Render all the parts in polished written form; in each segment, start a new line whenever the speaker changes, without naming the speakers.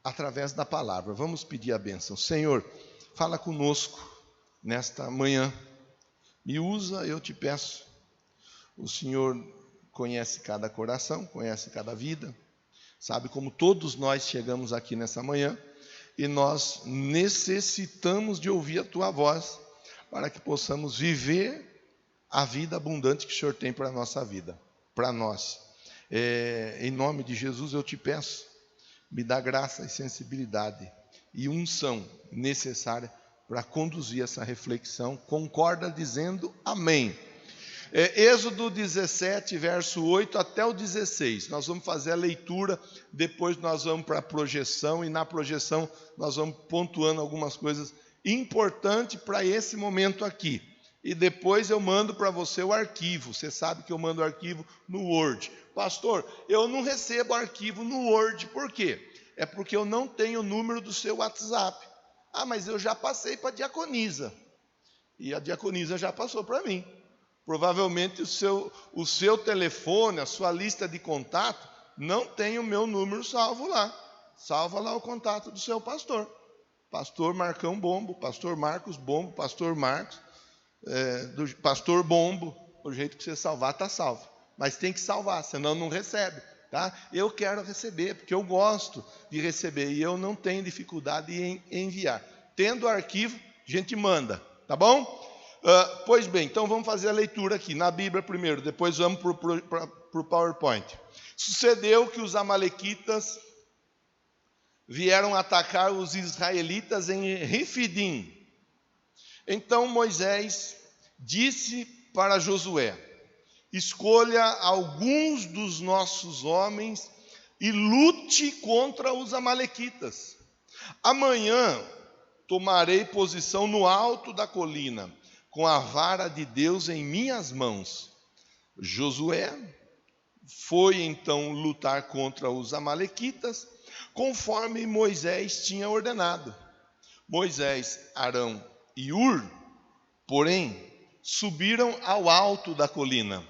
através da palavra. Vamos pedir a bênção. Senhor, fala conosco nesta manhã. Me usa, eu te peço. O Senhor conhece cada coração, conhece cada vida, sabe como todos nós chegamos aqui nessa manhã e nós necessitamos de ouvir a tua voz para que possamos viver a vida abundante que o Senhor tem para a nossa vida, para nós. Em nome de Jesus eu te peço, me dá graça e sensibilidade e unção necessária para conduzir essa reflexão. Concorda dizendo amém. Êxodo 17, verso 8 até o 16. Nós vamos fazer a leitura, depois nós vamos para a projeção, e na projeção nós vamos pontuando algumas coisas importantes para esse momento aqui. E depois eu mando para você o arquivo. Você sabe que eu mando o arquivo no Word. Pastor, eu não recebo arquivo no Word. Por quê? É porque eu não tenho o número do seu WhatsApp. Ah, mas eu já passei para a diaconisa. E a diaconisa já passou para mim. Provavelmente o seu telefone, a sua lista de contato, não tem o meu número salvo lá. Salva lá o contato do seu pastor. Pastor Marcão Bombo, pastor Marcos Bombo, pastor Marcos, do pastor Bombo. O jeito que você salvar, está salvo. Mas tem que salvar, senão não recebe. Tá? Eu quero receber, porque eu gosto de receber. E eu não tenho dificuldade em enviar. Tendo o arquivo, a gente manda. Tá bom? Pois bem, então vamos fazer a leitura aqui, na Bíblia primeiro, depois vamos para o PowerPoint. Sucedeu que os amalequitas vieram atacar os israelitas em Refidim. Então Moisés disse para Josué: escolha alguns dos nossos homens e lute contra os amalequitas. Amanhã tomarei posição no alto da colina, com a vara de Deus em minhas mãos. Josué foi então lutar contra os amalequitas, conforme Moisés tinha ordenado. Moisés, Arão e Hur, porém, subiram ao alto da colina.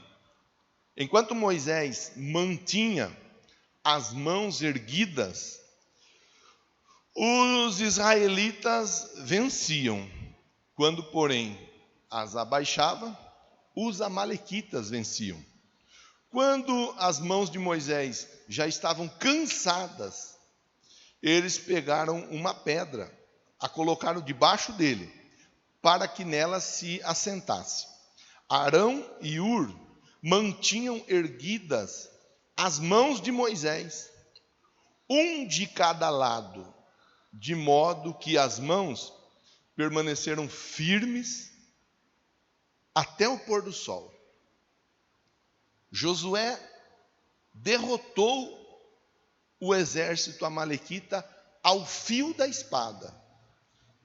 Enquanto Moisés mantinha as mãos erguidas, os israelitas venciam. Quando, porém, as abaixava, os amalequitas venciam. Quando as mãos de Moisés já estavam cansadas, eles pegaram uma pedra, a colocaram debaixo dele, para que nela se assentasse. Arão e Hur mantinham erguidas as mãos de Moisés, um de cada lado, de modo que as mãos permaneceram firmes até o pôr do sol. Josué derrotou o exército amalequita ao fio da espada.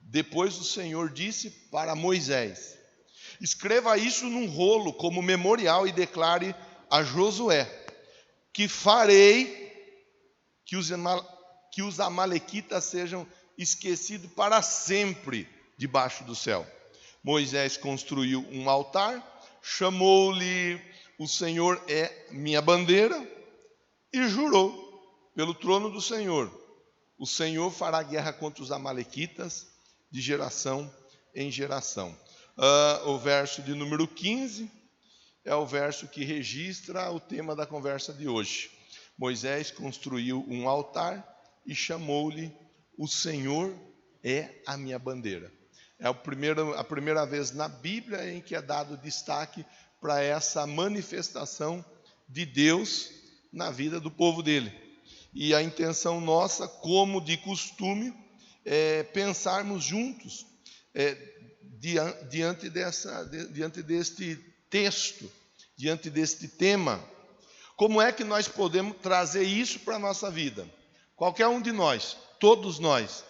Depois o Senhor disse para Moisés: escreva isso num rolo como memorial e declare a Josué que farei que os amalequitas sejam esquecidos para sempre debaixo do céu. Moisés construiu um altar, chamou-lhe o Senhor é minha bandeira, e jurou pelo trono do Senhor: o Senhor fará guerra contra os amalequitas de geração em geração. O verso de número 15 é o verso que registra o tema da conversa de hoje. Moisés construiu um altar e chamou-lhe o Senhor é a minha bandeira. É a primeira vez na Bíblia em que é dado destaque para essa manifestação de Deus na vida do povo dele. E a intenção nossa, como de costume, é pensarmos juntos diante deste texto, diante deste tema. Como é que nós podemos trazer isso para a nossa vida? Qualquer um de nós, todos nós,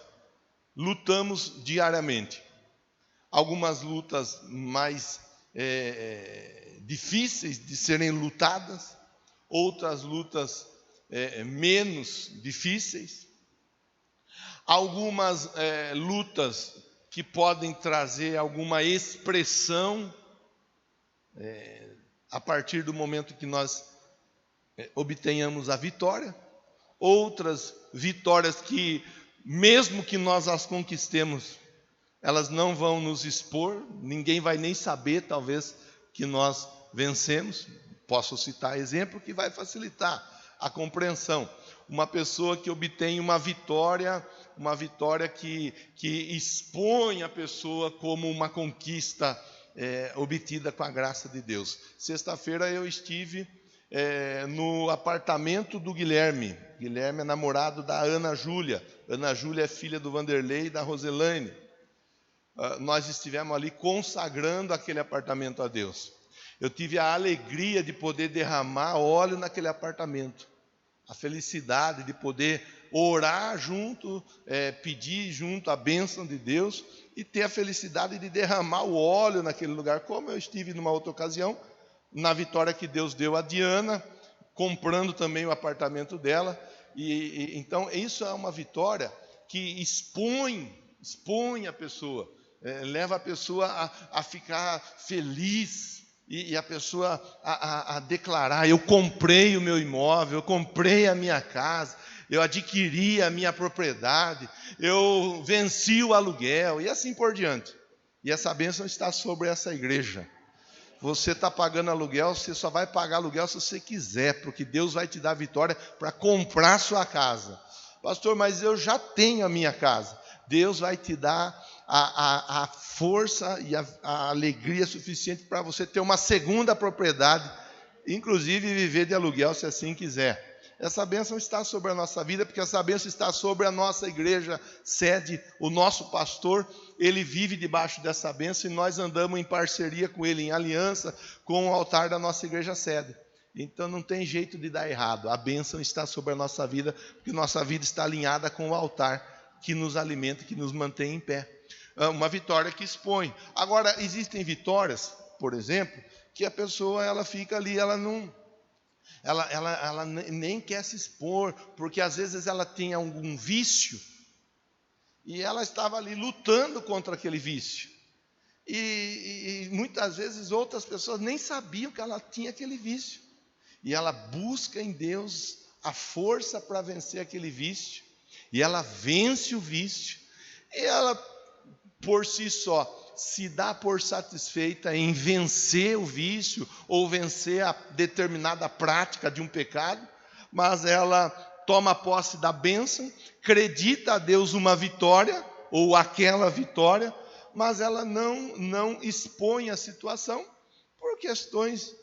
lutamos diariamente. Algumas lutas mais difíceis de serem lutadas, outras lutas menos difíceis, algumas lutas que podem trazer alguma expressão a partir do momento que nós obtenhamos a vitória, outras vitórias que, mesmo que nós as conquistemos, elas não vão nos expor, ninguém vai nem saber, talvez, que nós vencemos. Posso citar exemplo que vai facilitar a compreensão. Uma pessoa que obtém uma vitória que expõe a pessoa como uma conquista obtida com a graça de Deus. Sexta-feira eu estive no apartamento do Guilherme. Guilherme é namorado da Ana Júlia. Ana Júlia é filha do Vanderlei e da Roselaine. Nós estivemos ali consagrando aquele apartamento a Deus. Eu tive a alegria de poder derramar óleo naquele apartamento. A felicidade de poder orar junto, pedir junto a bênção de Deus e ter a felicidade de derramar o óleo naquele lugar, como eu estive numa outra ocasião, na vitória que Deus deu a Diana, comprando também o apartamento dela. Então, isso é uma vitória que expõe a pessoa, leva a pessoa a ficar feliz. E a pessoa a declarar: eu comprei o meu imóvel, eu comprei a minha casa, eu adquiri a minha propriedade, eu venci o aluguel, e assim por diante. E essa bênção está sobre essa igreja. Você está pagando aluguel, você só vai pagar aluguel se você quiser, porque Deus vai te dar vitória para comprar a sua casa. Pastor, mas eu já tenho a minha casa. Deus vai te dar a força e a alegria suficiente para você ter uma segunda propriedade, inclusive viver de aluguel, se assim quiser. Essa bênção está sobre a nossa vida, porque essa bênção está sobre a nossa igreja sede. O nosso pastor, ele vive debaixo dessa bênção e nós andamos em parceria com ele, em aliança com o altar da nossa igreja sede. Então não tem jeito de dar errado. A bênção está sobre a nossa vida, porque nossa vida está alinhada com o altar que nos alimenta, que nos mantém em pé. Uma vitória que expõe. Agora, existem vitórias, por exemplo, que a pessoa ela fica ali, ela nem quer se expor, porque às vezes ela tem algum vício, e ela estava ali lutando contra aquele vício. E muitas vezes outras pessoas nem sabiam que ela tinha aquele vício. E ela busca em Deus a força para vencer aquele vício. E ela vence o vício. E ela, por si só, se dá por satisfeita em vencer o vício ou vencer a determinada prática de um pecado, mas ela toma posse da bênção, acredita a Deus uma vitória ou aquela vitória, mas ela não expõe a situação por questões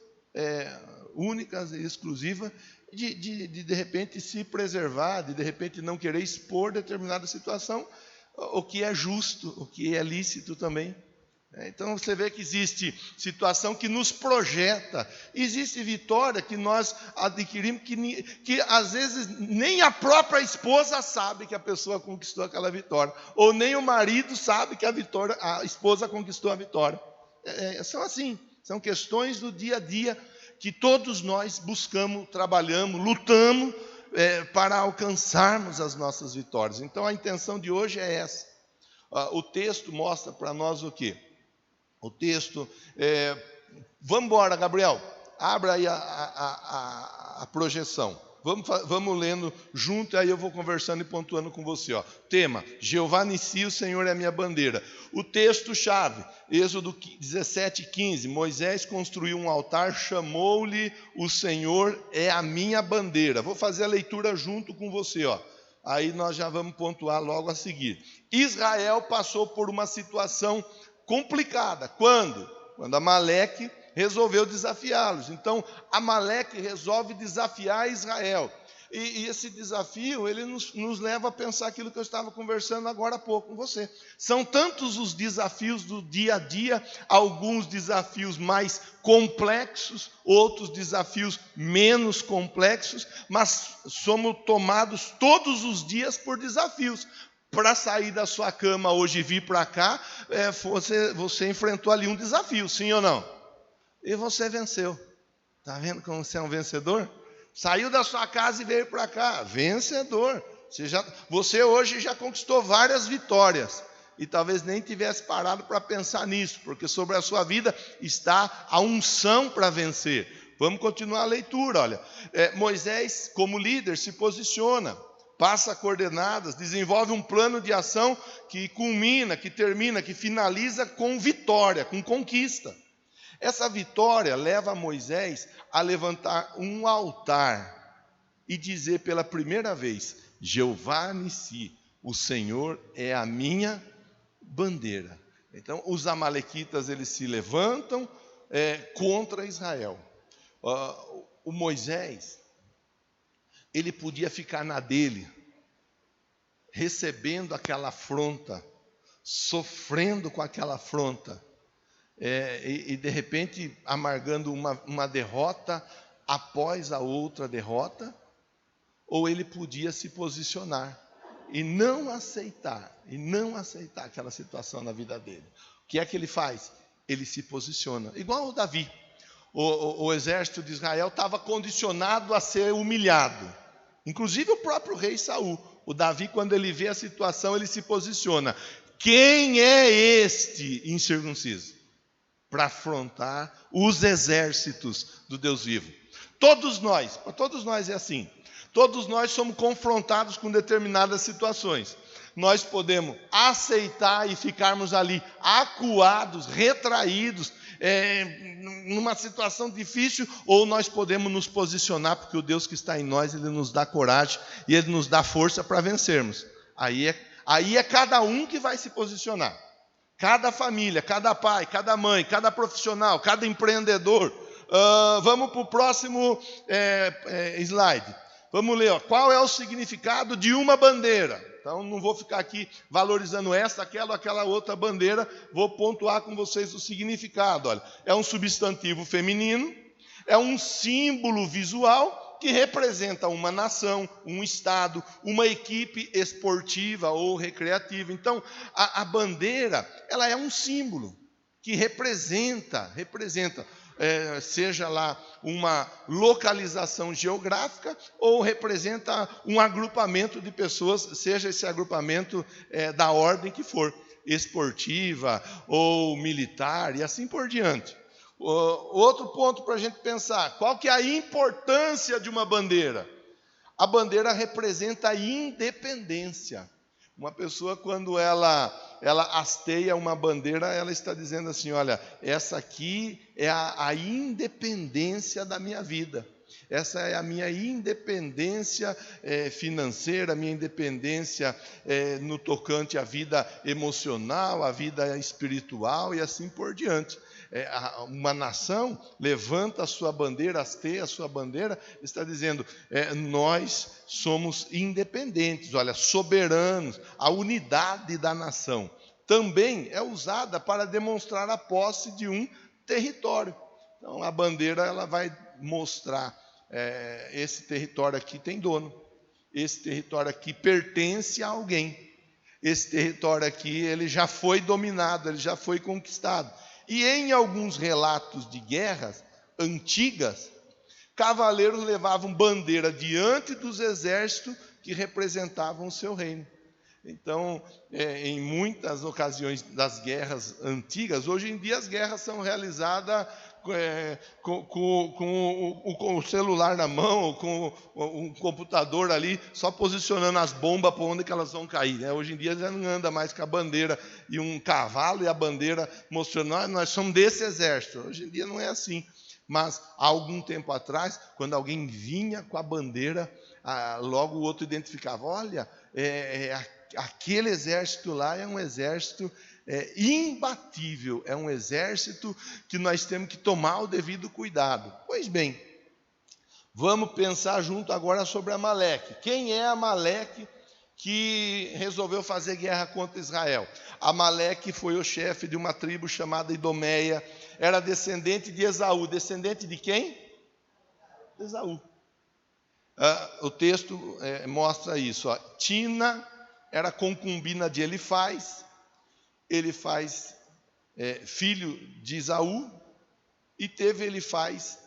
únicas e exclusivas de repente se preservar, de repente não querer expor determinada situação, o que é justo, o que é lícito também. Então você vê que existe situação que nos projeta, existe vitória que nós adquirimos que às vezes nem a própria esposa sabe que a pessoa conquistou aquela vitória, ou nem o marido sabe que a esposa conquistou a vitória. São assim, são questões do dia a dia que todos nós buscamos, trabalhamos, lutamos para alcançarmos as nossas vitórias. Então a intenção de hoje é essa. O texto mostra para nós o quê? O texto, vamos embora, Gabriel, abra aí a projeção. Vamos lendo junto, aí eu vou conversando e pontuando com você. Tema: Jeová Nissi, o Senhor é a minha bandeira. O texto-chave, Êxodo 17:15. Moisés construiu um altar, chamou-lhe o Senhor é a minha bandeira. Vou fazer a leitura junto com você. Aí nós já vamos pontuar logo a seguir. Israel passou por uma situação complicada. Quando Amaleque resolveu desafiá-los. Então, Amaleque resolve desafiar Israel. E esse desafio, ele nos leva a pensar aquilo que eu estava conversando agora há pouco com você. São tantos os desafios do dia a dia, alguns desafios mais complexos, outros desafios menos complexos, mas somos tomados todos os dias por desafios. Para sair da sua cama hoje e vir para cá, você enfrentou ali um desafio, sim ou não? E você venceu. Está vendo como você é um vencedor? Saiu da sua casa e veio para cá, vencedor. Você hoje já conquistou várias vitórias. E talvez nem tivesse parado para pensar nisso, porque sobre a sua vida está a unção para vencer. Vamos continuar a leitura, olha. Moisés, como líder, se posiciona, passa coordenadas, desenvolve um plano de ação que culmina, que termina, que finaliza com vitória, com conquista. Essa vitória leva Moisés a levantar um altar e dizer pela primeira vez: Jeová Nissi, o Senhor é a minha bandeira. Então, os amalequitas, eles se levantam contra Israel. O Moisés, ele podia ficar na dele, recebendo aquela afronta, sofrendo com aquela afronta, e de repente amargando uma derrota após a outra derrota, ou ele podia se posicionar e não aceitar aquela situação na vida dele. O que é que ele faz? Ele se posiciona, igual o Davi. O exército de Israel estava condicionado a ser humilhado, inclusive o próprio rei Saul. O Davi, quando ele vê a situação, ele se posiciona: quem é este incircunciso para afrontar os exércitos do Deus vivo? Todos nós é assim. Todos nós somos confrontados com determinadas situações. Nós podemos aceitar e ficarmos ali acuados, retraídos, numa situação difícil, ou nós podemos nos posicionar, porque o Deus que está em nós, Ele nos dá coragem e Ele nos dá força para vencermos. Aí é cada um que vai se posicionar. Cada família, cada pai, cada mãe, cada profissional, cada empreendedor. Vamos para o próximo slide. Vamos ler, qual é o significado de uma bandeira. Então, não vou ficar aqui valorizando aquela outra bandeira. Vou pontuar com vocês o significado. Olha, é um substantivo feminino, é um símbolo visual que representa uma nação, um estado, uma equipe esportiva ou recreativa. Então, a bandeira, ela é um símbolo que representa, seja lá uma localização geográfica ou representa um agrupamento de pessoas, seja esse agrupamento da ordem que for, esportiva ou militar e assim por diante. Outro ponto para a gente pensar: qual que é a importância de uma bandeira? A bandeira representa a independência. Uma pessoa, quando ela hasteia uma bandeira, ela está dizendo assim: olha, essa aqui é a independência da minha vida. Essa é a minha independência financeira, a minha independência no tocante à vida emocional, à vida espiritual e assim por diante. Uma nação levanta a sua bandeira, hasteia a sua bandeira, está dizendo: nós somos independentes, olha, soberanos. A unidade da nação também é usada para demonstrar a posse de um território. Então, a bandeira, ela vai mostrar: esse território aqui tem dono, esse território aqui pertence a alguém, esse território aqui ele já foi dominado, ele já foi conquistado. E em alguns relatos de guerras antigas, cavaleiros levavam bandeira diante dos exércitos que representavam o seu reino. Então, em muitas ocasiões das guerras antigas, hoje em dia as guerras são realizadas com o celular na mão, com um computador ali, só posicionando as bombas para onde que elas vão cair, né? Hoje em dia já não anda mais com a bandeira e um cavalo e a bandeira mostrando: nós somos desse exército. Hoje em dia não é assim. Mas há algum tempo atrás, quando alguém vinha com a bandeira, logo o outro identificava: olha, aquele exército lá é um exército imbatível, é um exército que nós temos que tomar o devido cuidado. Pois bem, vamos pensar junto agora sobre Amaleque. Quem é Amaleque que resolveu fazer guerra contra Israel? Amaleque foi o chefe de uma tribo chamada Idomeia, era descendente de Esaú. Descendente de quem? Esaú. O texto mostra isso. Tina era concubina de Elifaz, filho de Esaú, e teve Elifaz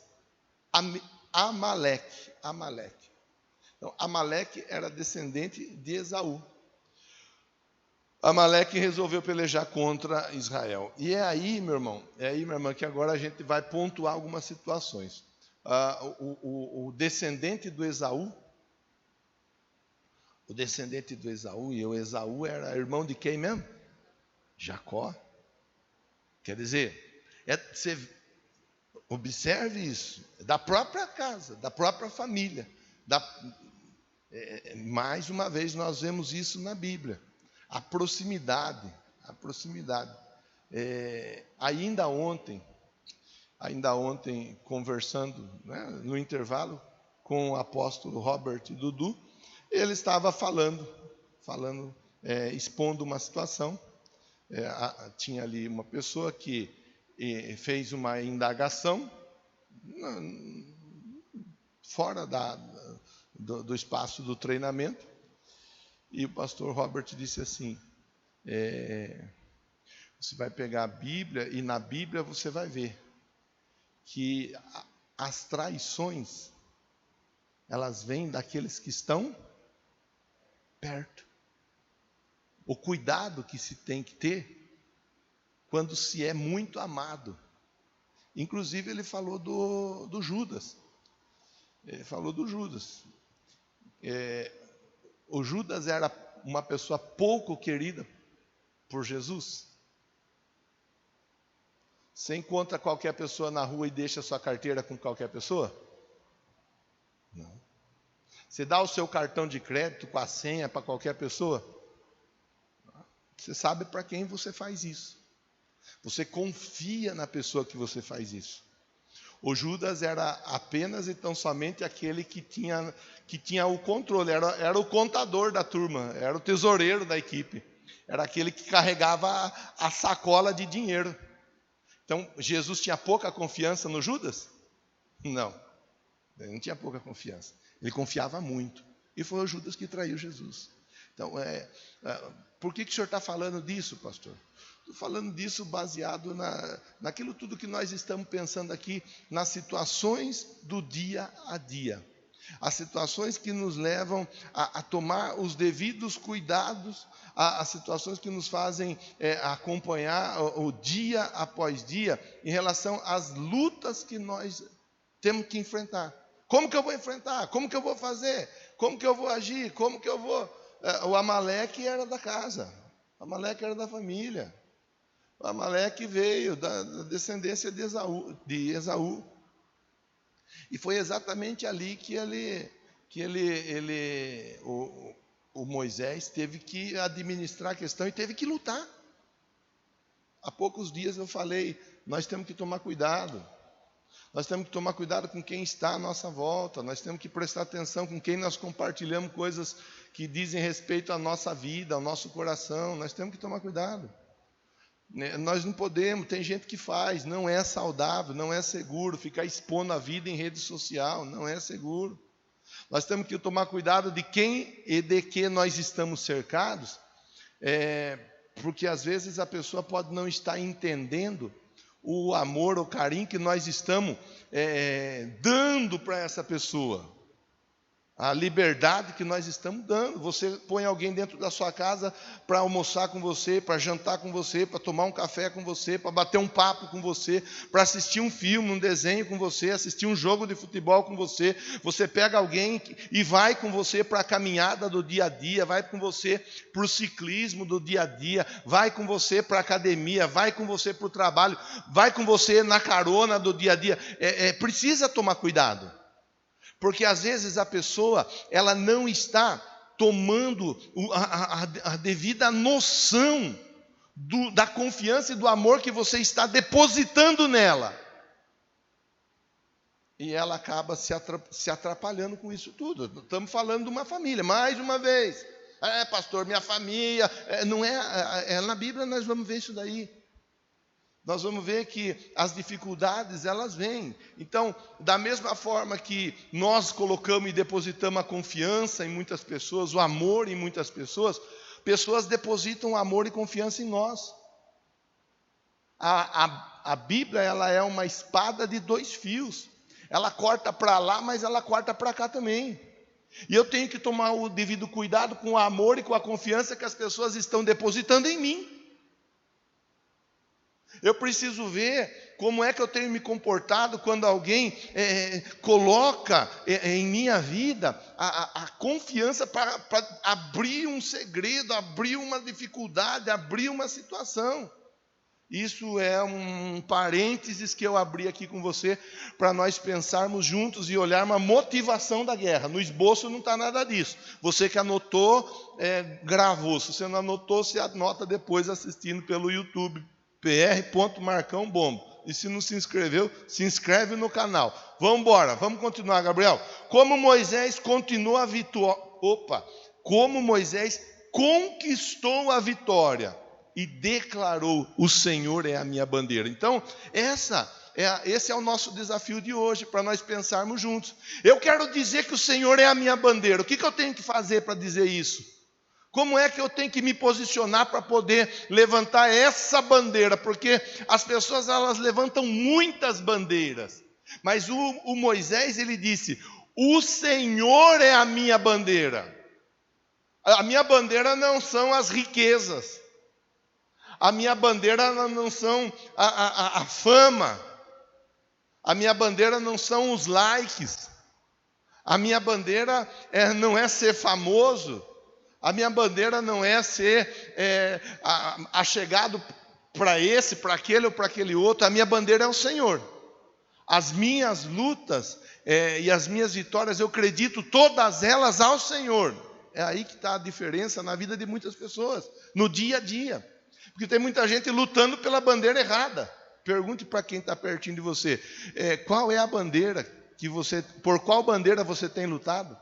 Amaleque. Então, Amaleque era descendente de Esaú. Amaleque resolveu pelejar contra Israel. E é aí, meu irmão, que agora a gente vai pontuar algumas situações. o descendente do Esaú, e o Esaú era irmão de quem mesmo? Jacó. Quer dizer, você observe isso, da própria casa, da própria família. Mais uma vez nós vemos isso na Bíblia. A proximidade. Ainda ontem, conversando, né, no intervalo com o apóstolo Robert Dudu, ele estava expondo uma situação. Tinha ali uma pessoa que fez uma indagação fora do espaço do treinamento, e o pastor Robert disse assim: você vai pegar a Bíblia, e na Bíblia você vai ver que as traições, elas vêm daqueles que estão perto. O cuidado que se tem que ter quando se é muito amado. Inclusive ele falou do Judas. Ele falou do Judas. O Judas era uma pessoa pouco querida por Jesus. Você encontra qualquer pessoa na rua e deixa sua carteira com qualquer pessoa? Não. Você dá o seu cartão de crédito com a senha para qualquer pessoa? Você sabe para quem você faz isso. Você confia na pessoa que você faz isso. O Judas era apenas e tão somente aquele que tinha o controle, era o contador da turma, era o tesoureiro da equipe, era aquele que carregava a sacola de dinheiro. Então, Jesus tinha pouca confiança no Judas? Não, ele não tinha pouca confiança, ele confiava muito, e foi o Judas que traiu Jesus. Então, por que o senhor está falando disso, pastor? Estou falando disso baseado naquilo tudo que nós estamos pensando aqui, nas situações do dia a dia. As situações que nos levam a tomar os devidos cuidados, as situações que nos fazem acompanhar o dia após dia, em relação às lutas que nós temos que enfrentar. Como que eu vou enfrentar? Como que eu vou fazer? Como que eu vou agir? Como que eu vou... O Amaleque era da casa, o Amaleque era da família, o Amaleque veio da descendência de Esaú. E foi exatamente ali que o Moisés teve que administrar a questão e teve que lutar. Há poucos dias eu falei, nós temos que tomar cuidado. Nós temos que tomar cuidado com quem está à nossa volta. Nós temos que prestar atenção com quem nós compartilhamos coisas que dizem respeito à nossa vida, ao nosso coração. Nós temos que tomar cuidado. Nós não podemos, tem gente que faz, não é saudável, não é seguro ficar expondo a vida em rede social, não é seguro. Nós temos que tomar cuidado de quem e de que nós estamos cercados, porque às vezes a pessoa pode não estar entendendo o amor, o carinho que nós estamos dando para essa pessoa. A liberdade que nós estamos dando. Você põe alguém dentro da sua casa para almoçar com você, para jantar com você, para tomar um café com você, para bater um papo com você, para assistir um filme, um desenho com você, assistir um jogo de futebol com você. Você pega alguém e vai com você para a caminhada do dia a dia, vai com você para o ciclismo do dia a dia, vai com você para a academia, vai com você para o trabalho, vai com você na carona do dia a dia. Precisa tomar cuidado. Porque às vezes a pessoa, ela não está tomando a devida noção da confiança e do amor que você está depositando nela. E ela acaba se atrapalhando com isso tudo. Estamos falando de uma família, mais uma vez. Pastor, minha família... não é na Bíblia nós vamos ver isso daí. Nós vamos ver que as dificuldades, elas vêm. Então, da mesma forma que nós colocamos e depositamos a confiança em muitas pessoas, o amor em muitas pessoas, pessoas depositam amor e confiança em nós. A Bíblia, ela é uma espada de 2 fios. Ela corta para lá, mas ela corta para cá também. E eu tenho que tomar o devido cuidado com o amor e com a confiança que as pessoas estão depositando em mim. Eu preciso ver como é que eu tenho me comportado quando alguém coloca em minha vida a confiança para abrir um segredo, abrir uma dificuldade, abrir uma situação. Isso é um parênteses que eu abri aqui com você, para nós pensarmos juntos e olharmos a motivação da guerra. No esboço não está nada disso. Você que anotou, gravou. Se você não anotou, você anota depois assistindo pelo YouTube, pr.marcãobombo. E se não se inscreveu, se inscreve no canal. Vamos embora, vamos continuar, Gabriel. Como Moisés continua a vitória. Como Moisés conquistou a vitória e declarou: o Senhor é a minha bandeira. Então, esse é o nosso desafio de hoje, para nós pensarmos juntos. Eu quero dizer que o Senhor é a minha bandeira. O que eu tenho que fazer para dizer isso? Como é que eu tenho que me posicionar para poder levantar essa bandeira? Porque as pessoas, elas levantam muitas bandeiras. Mas o Moisés, ele disse: o Senhor é a minha bandeira. A minha bandeira não são as riquezas. A minha bandeira não são a fama. A minha bandeira não são os likes. A minha bandeira não é ser famoso. A minha bandeira não é ser achegado para esse, para aquele ou para aquele outro. A minha bandeira é o Senhor. As minhas lutas e as minhas vitórias, eu acredito todas elas ao Senhor. É aí que está a diferença na vida de muitas pessoas, no dia a dia. Porque tem muita gente lutando pela bandeira errada. Pergunte para quem está pertinho de você: qual é a bandeira por qual bandeira você tem lutado?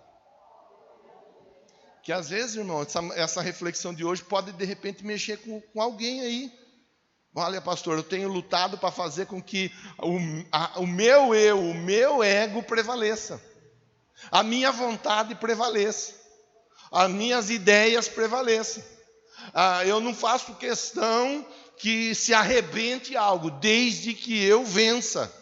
Que às vezes, irmão, essa reflexão de hoje pode de repente mexer com alguém aí. Olha, pastor, eu tenho lutado para fazer com que o meu eu, o meu ego prevaleça. A minha vontade prevaleça. As minhas ideias prevaleçam. Eu não faço questão que se arrebente algo, desde que eu vença.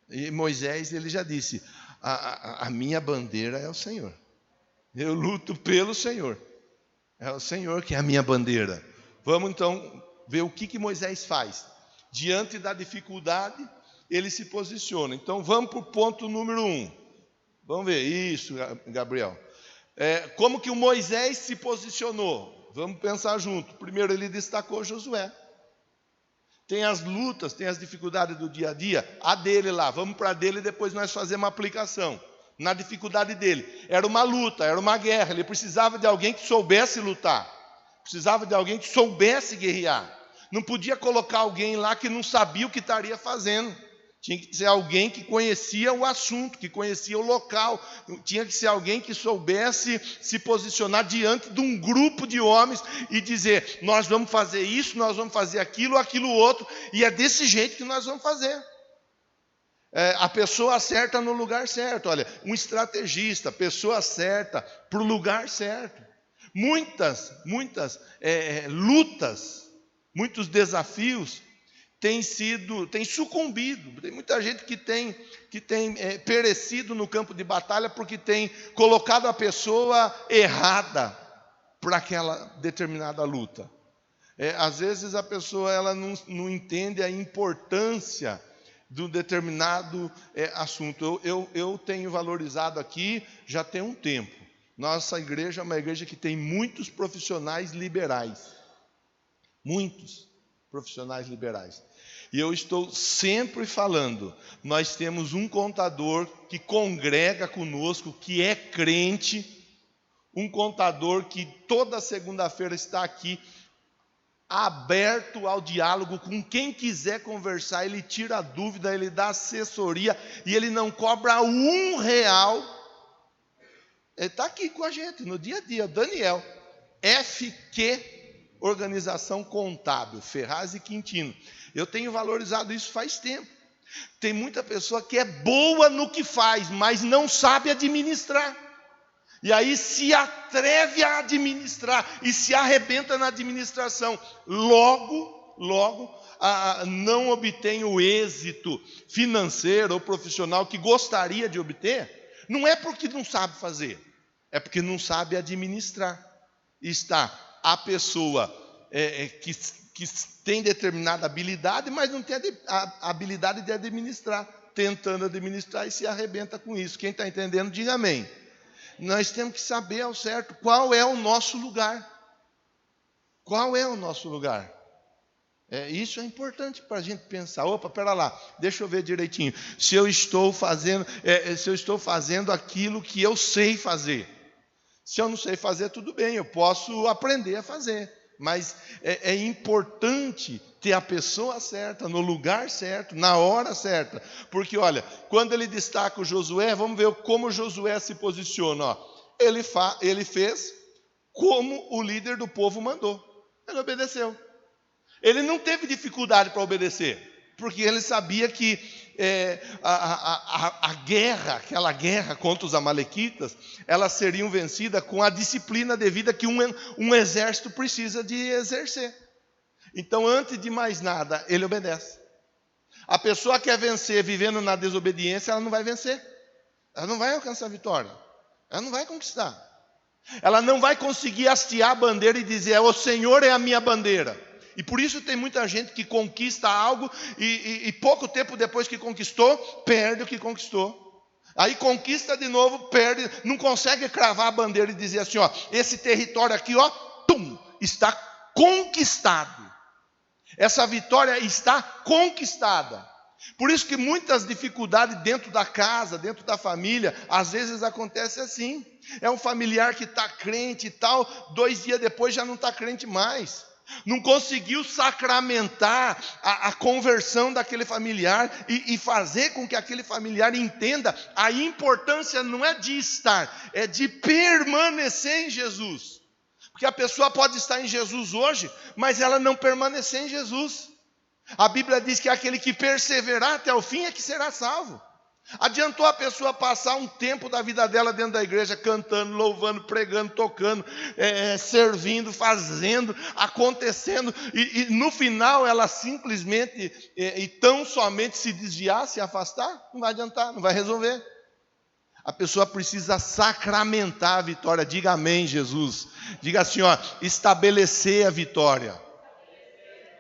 E Moisés, ele já disse: a minha bandeira é o Senhor. Eu luto pelo Senhor. É o Senhor que é a minha bandeira. Vamos então ver o que Moisés faz. Diante da dificuldade, ele se posiciona. Então vamos para o ponto número 1. Vamos ver isso, Gabriel. Como que o Moisés se posicionou? Vamos pensar junto. Primeiro, ele destacou Josué. Tem as lutas, tem as dificuldades do dia a dia. A dele lá, vamos para a dele e depois nós fazemos uma aplicação. Na dificuldade dele, era uma luta, era uma guerra. Ele precisava de alguém que soubesse lutar. Precisava de alguém que soubesse guerrear. Não podia colocar alguém lá que não sabia o que estaria fazendo. Tinha que ser alguém que conhecia o assunto, que conhecia o local. Tinha que ser alguém que soubesse se posicionar diante de um grupo de homens e dizer: nós vamos fazer isso, nós vamos fazer aquilo outro, e é desse jeito que nós vamos fazer. A pessoa certa no lugar certo. Olha, um estrategista, pessoa certa para o lugar certo. Muitas lutas, muitos desafios têm sucumbido. Tem muita gente que tem perecido no campo de batalha porque tem colocado a pessoa errada para aquela determinada luta. Às vezes a pessoa ela não entende a importância de um determinado assunto. Eu tenho valorizado aqui já tem um tempo. Nossa igreja é uma igreja que tem muitos profissionais liberais. Muitos profissionais liberais. E eu estou sempre falando, nós temos um contador que congrega conosco, que é crente, um contador que toda segunda-feira está aqui, aberto ao diálogo com quem quiser conversar. Ele tira a dúvida, ele dá assessoria e ele não cobra R$1. Ele está aqui com a gente no dia a dia. Daniel, FQ Organização Contábil, Ferraz e Quintino. Eu tenho valorizado isso faz tempo. Tem muita pessoa que é boa no que faz, mas não sabe administrar. E aí se atreve a administrar e se arrebenta na administração. Logo, não obtém o êxito financeiro ou profissional que gostaria de obter. Não é porque não sabe fazer, é porque não sabe administrar. Está a pessoa que tem determinada habilidade, mas não tem a habilidade de administrar, tentando administrar e se arrebenta com isso. Quem está entendendo, diga amém. Nós temos que saber ao certo qual é o nosso lugar. Qual é o nosso lugar? Isso é importante para a gente pensar. Opa, pera lá, deixa eu ver direitinho. Se eu estou fazendo aquilo que eu sei fazer. Se eu não sei fazer, tudo bem, eu posso aprender a fazer. Mas é importante ter a pessoa certa, no lugar certo, na hora certa. Porque, olha, quando ele destaca o Josué, vamos ver como o Josué se posiciona. Ó. Ele fez como o líder do povo mandou. Ele obedeceu. Ele não teve dificuldade para obedecer, porque ele sabia que aquela guerra contra os amalequitas, elas seriam vencidas com a disciplina devida que um exército precisa de exercer. Então, antes de mais nada, ele obedece. A pessoa que quer vencer vivendo na desobediência, ela não vai vencer. Ela não vai alcançar a vitória. Ela não vai conquistar. Ela não vai conseguir hastear a bandeira e dizer: o Senhor é a minha bandeira. E por isso tem muita gente que conquista algo e pouco tempo depois que conquistou, perde o que conquistou. Aí conquista de novo, perde, não consegue cravar a bandeira e dizer assim: ó, esse território aqui, ó, está conquistado. Essa vitória está conquistada. Por isso que muitas dificuldades dentro da casa, dentro da família, às vezes acontece assim. É um familiar que está crente e tal, 2 dias depois já não está crente mais. Não conseguiu sacramentar a conversão daquele familiar e fazer com que aquele familiar entenda a importância não é de estar, é de permanecer em Jesus. Porque a pessoa pode estar em Jesus hoje, mas ela não permanecer em Jesus. A Bíblia diz que aquele que perseverar até o fim é que será salvo. Adiantou a pessoa passar um tempo da vida dela dentro da igreja, cantando, louvando, pregando, tocando, servindo, fazendo, acontecendo, e no final ela simplesmente e tão somente se desviar, se afastar? Não vai adiantar, não vai resolver. A pessoa precisa sacramentar a vitória. Diga amém, Jesus. Diga assim, ó, estabelecer a vitória.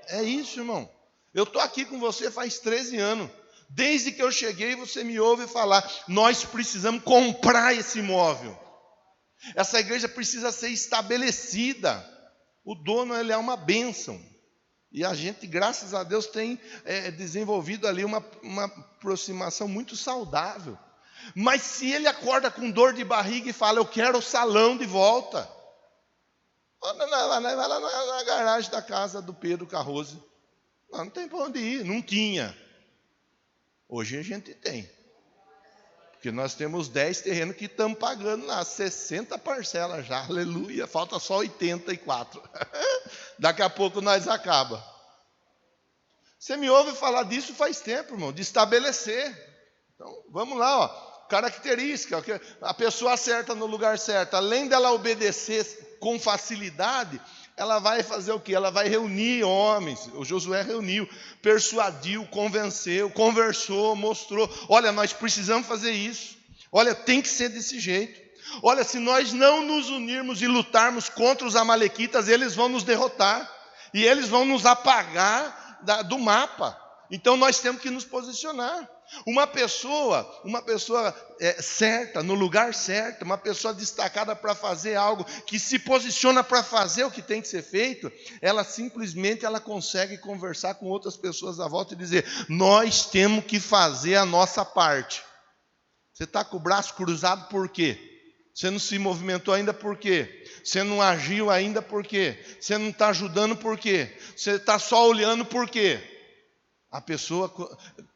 É isso, irmão. Eu estou aqui com você faz 13 anos. Desde que eu cheguei, você me ouve falar: nós precisamos comprar esse imóvel. Essa igreja precisa ser estabelecida. O dono, ele é uma bênção. E a gente, graças a Deus, tem desenvolvido ali uma aproximação muito saudável. Mas se ele acorda com dor de barriga e fala: eu quero o salão de volta, vai lá na garagem da casa do Pedro Carrose. Não tem para onde ir, não tinha. Hoje a gente tem. Porque nós temos 10 terrenos que estamos pagando lá, 60 parcelas já, aleluia, falta só 84. Daqui a pouco nós acaba. Você me ouve falar disso faz tempo, irmão, de estabelecer. Então, vamos lá, ó. Característica, a pessoa certa no lugar certo, além dela obedecer com facilidade, ela vai fazer o quê? Ela vai reunir homens. O Josué reuniu, persuadiu, convenceu, conversou, mostrou: olha, nós precisamos fazer isso. Olha, tem que ser desse jeito. Olha, se nós não nos unirmos e lutarmos contra os amalequitas, eles vão nos derrotar. E eles vão nos apagar do mapa. Então nós temos que nos posicionar. Uma pessoa certa, no lugar certo, uma pessoa destacada para fazer algo, que se posiciona para fazer o que tem que ser feito, ela simplesmente consegue conversar com outras pessoas à volta e dizer: nós temos que fazer a nossa parte. Você está com o braço cruzado por quê? Você não se movimentou ainda por quê? Você não agiu ainda por quê? Você não está ajudando por quê? Você está só olhando por quê?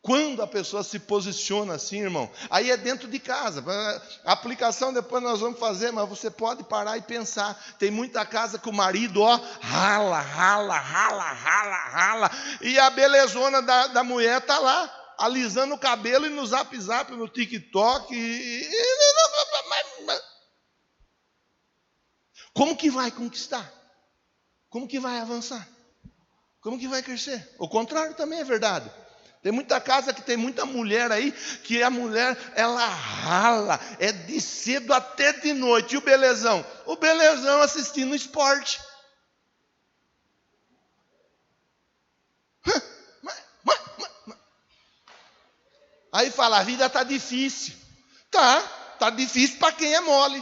Quando a pessoa se posiciona assim, irmão, aí é dentro de casa. A aplicação depois nós vamos fazer, mas você pode parar e pensar. Tem muita casa que o marido, ó, rala, e a belezona da mulher está lá, alisando o cabelo e no zap, no TikTok. Como que vai conquistar? Como que vai avançar? Como que vai crescer? O contrário também é verdade. Tem muita casa que tem muita mulher aí, que a mulher, ela rala, é de cedo até de noite. E o belezão? O belezão assistindo esporte. Aí fala, a vida está difícil. Tá difícil para quem é mole.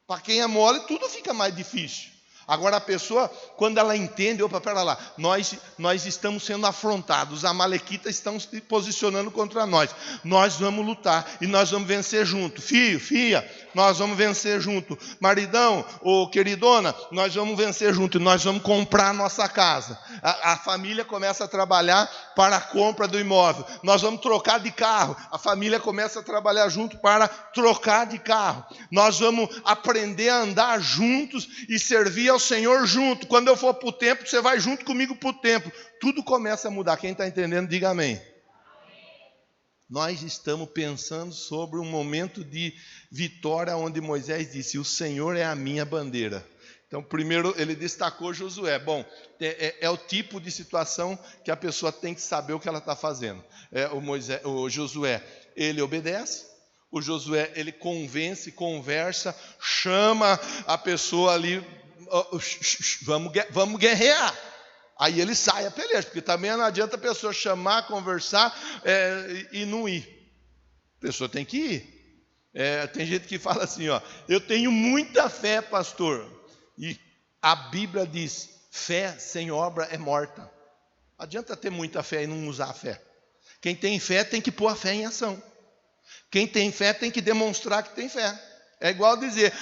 Para quem é mole, tudo fica mais difícil. Agora a pessoa, quando ela entende, opa, pera lá, nós estamos sendo afrontados, os amalequitas estão se posicionando contra nós. Nós vamos lutar e nós vamos vencer junto. Filho, filha, nós vamos vencer junto. Maridão ou queridona, nós vamos vencer junto e nós vamos comprar a nossa casa. A família começa a trabalhar para a compra do imóvel. Nós vamos trocar de carro. A família começa a trabalhar junto para trocar de carro. Nós vamos aprender a andar juntos e servir ao Senhor junto. Quando eu for para o templo, você vai junto comigo para o templo. Tudo começa a mudar. Quem está entendendo, diga amém. Nós estamos pensando sobre um momento de vitória, onde Moisés disse, o Senhor é a minha bandeira. Então, primeiro ele destacou Josué. Bom, é o tipo de situação que a pessoa tem que saber o que ela está fazendo. O Josué, ele obedece. O Josué, ele convence, conversa, chama a pessoa ali, vamos guerrear. Aí ele sai a peleja, porque também não adianta a pessoa chamar, conversar e não ir. A pessoa tem que ir. Tem gente que fala assim, eu tenho muita fé, pastor. E a Bíblia diz, fé sem obra é morta. Não adianta ter muita fé e não usar a fé. Quem tem fé tem que pôr a fé em ação. Quem tem fé tem que demonstrar que tem fé. É igual dizer,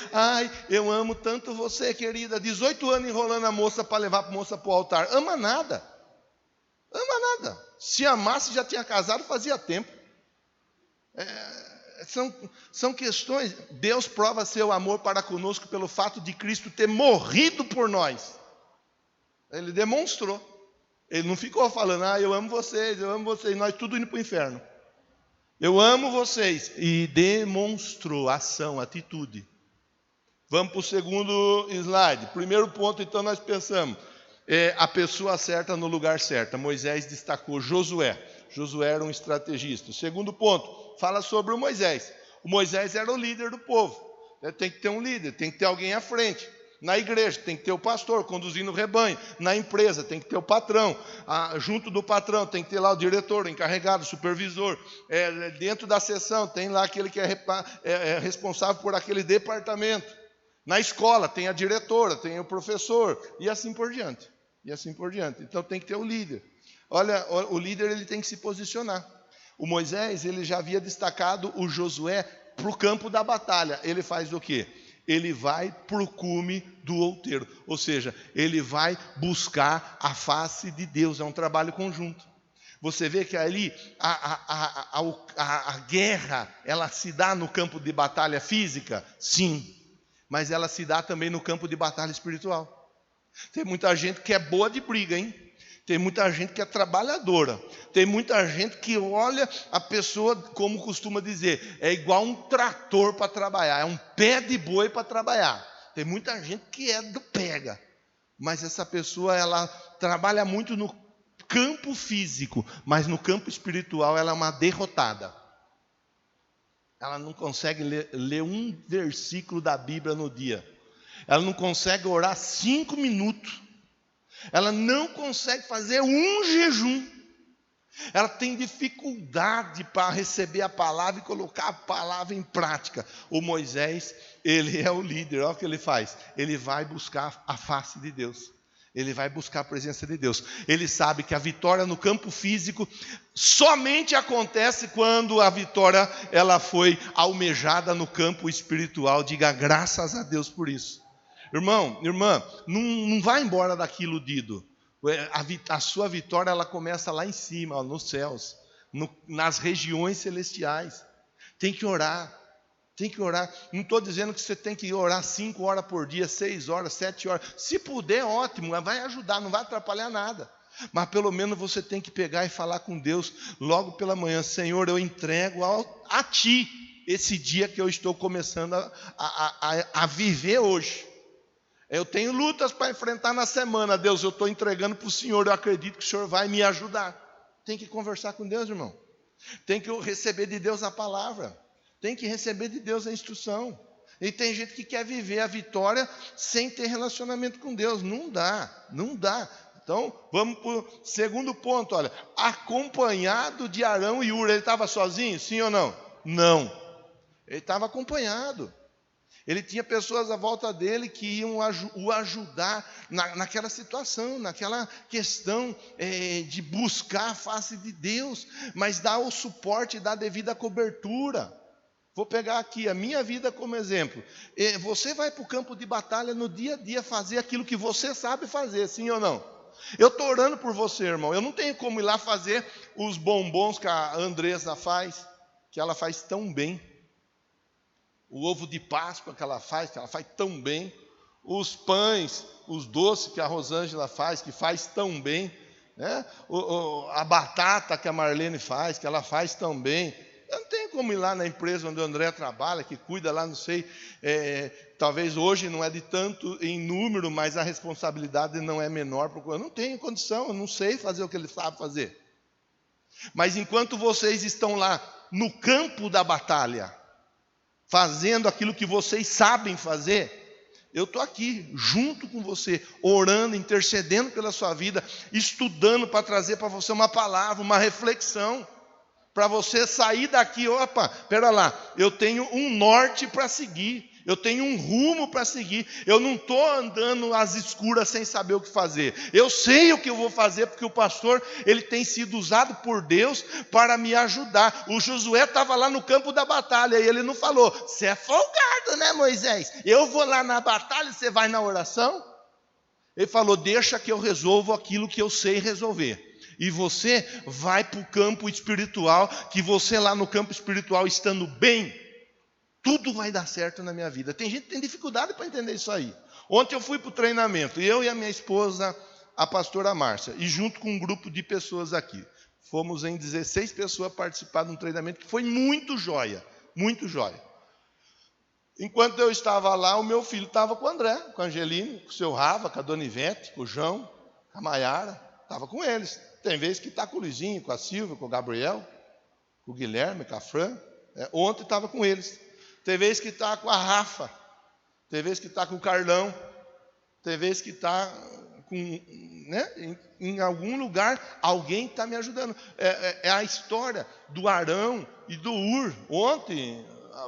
eu amo tanto você, querida, 18 anos enrolando a moça para levar a moça para o altar. Ama nada. Ama nada. Se amasse, já tinha casado fazia tempo. São questões. Deus prova seu amor para conosco pelo fato de Cristo ter morrido por nós. Ele demonstrou. Ele não ficou falando, eu amo vocês, nós tudo indo para o inferno. Eu amo vocês. E demonstrou ação, atitude. Vamos para o segundo slide. Primeiro ponto, então, nós pensamos. A pessoa certa no lugar certo. Moisés destacou Josué. Josué era um estrategista. Segundo ponto, fala sobre o Moisés. O Moisés era o líder do povo. Tem que ter um líder, tem que ter alguém à frente. Na igreja tem que ter o pastor conduzindo o rebanho. Na empresa tem que ter o patrão. Junto do patrão tem que ter lá o diretor, o encarregado, o supervisor. Dentro da seção tem lá aquele que é responsável por aquele departamento. Na escola tem a diretora, tem o professor e assim por diante. Então tem que ter o líder. Olha, o líder ele tem que se posicionar. O Moisés ele já havia destacado o Josué para o campo da batalha. Ele faz o quê? Ele vai para o cume do outeiro. Ou seja, ele vai buscar a face de Deus. É um trabalho conjunto. Você vê que ali a guerra, ela se dá no campo de batalha física? Sim. Mas ela se dá também no campo de batalha espiritual. Tem muita gente que é boa de briga, hein? Tem muita gente que é trabalhadora. Tem muita gente que olha a pessoa, como costuma dizer, é igual um trator para trabalhar, é um pé de boi para trabalhar. Tem muita gente que é do pega. Mas essa pessoa, ela trabalha muito no campo físico, mas no campo espiritual ela é uma derrotada. Ela não consegue ler um versículo da Bíblia no dia. Ela não consegue orar 5 minutos. Ela não consegue fazer um jejum. Ela tem dificuldade para receber a palavra e colocar a palavra em prática. O Moisés, ele é o líder. Olha o que ele faz. Ele vai buscar a face de Deus. Ele vai buscar a presença de Deus. Ele sabe que a vitória no campo físico somente acontece quando a vitória ela foi almejada no campo espiritual. Diga graças a Deus por isso. Irmão, irmã, não vai embora daqui iludido. A sua vitória ela começa lá em cima, nos céus, nas regiões celestiais. Tem que orar. Não estou dizendo que você tem que orar 5 horas por dia, 6 horas, 7 horas. Se puder, ótimo, vai ajudar, não vai atrapalhar nada. Mas pelo menos você tem que pegar e falar com Deus logo pela manhã. Senhor, eu entrego a Ti esse dia que eu estou começando a viver hoje. Eu tenho lutas para enfrentar na semana. Deus, eu estou entregando para o Senhor. Eu acredito que o Senhor vai me ajudar. Tem que conversar com Deus, irmão. Tem que receber de Deus a palavra. Tem que receber de Deus a instrução. E tem gente que quer viver a vitória sem ter relacionamento com Deus. Não dá. Então, vamos para o segundo ponto, olha. Acompanhado de Arão e Hur. Ele estava sozinho, sim ou não? Não. Ele estava acompanhado. Ele tinha pessoas à volta dele que iam o ajudar naquela situação, naquela questão de buscar a face de Deus, mas dar o suporte, dar a devida cobertura. Vou pegar aqui a minha vida como exemplo. Você vai para o campo de batalha no dia a dia fazer aquilo que você sabe fazer, sim ou não? Eu estou orando por você, irmão. Eu não tenho como ir lá fazer os bombons que a Andressa faz, que ela faz tão bem. O ovo de Páscoa que ela faz tão bem. Os pães, os doces que a Rosângela faz, que faz tão bem. Né? A batata que a Marlene faz, que ela faz tão bem. Eu não tenho como ir lá na empresa onde o André trabalha, que cuida lá, não sei, talvez hoje não é de tanto em número, mas a responsabilidade não é menor. Eu não tenho condição, eu não sei fazer o que ele sabe fazer. Mas enquanto vocês estão lá no campo da batalha, fazendo aquilo que vocês sabem fazer, eu estou aqui junto com você, orando, intercedendo pela sua vida, estudando para trazer para você uma palavra, uma reflexão, para você sair daqui, opa, espera lá, eu tenho um norte para seguir, eu tenho um rumo para seguir, eu não estou andando às escuras sem saber o que fazer, eu sei o que eu vou fazer, porque o pastor, ele tem sido usado por Deus para me ajudar. O Josué estava lá no campo da batalha, e ele não falou, você é folgado, né, Moisés? Eu vou lá na batalha, você vai na oração? Ele falou, deixa que eu resolvo aquilo que eu sei resolver. E você vai para o campo espiritual, que você lá no campo espiritual estando bem, tudo vai dar certo na minha vida. Tem gente que tem dificuldade para entender isso aí. Ontem eu fui para o treinamento, eu e a minha esposa, a pastora Márcia, e junto com um grupo de pessoas aqui. Fomos em 16 pessoas participar de um treinamento que foi muito joia, muito joia. Enquanto eu estava lá, o meu filho estava com o André, com a Angeline, com o seu Rafa, com a Dona Ivete, com o João, com a Maiara, estava com eles. Tem vezes que está com o Luizinho, com a Silvia, com o Gabriel, com o Guilherme, com a Fran. Ontem estava com eles. Tem vezes que está com a Rafa. Tem vezes que está com o Carlão. Tem vezes que está com... Né? Em algum lugar, alguém está me ajudando. É a história do Arão e do Hur. Ontem,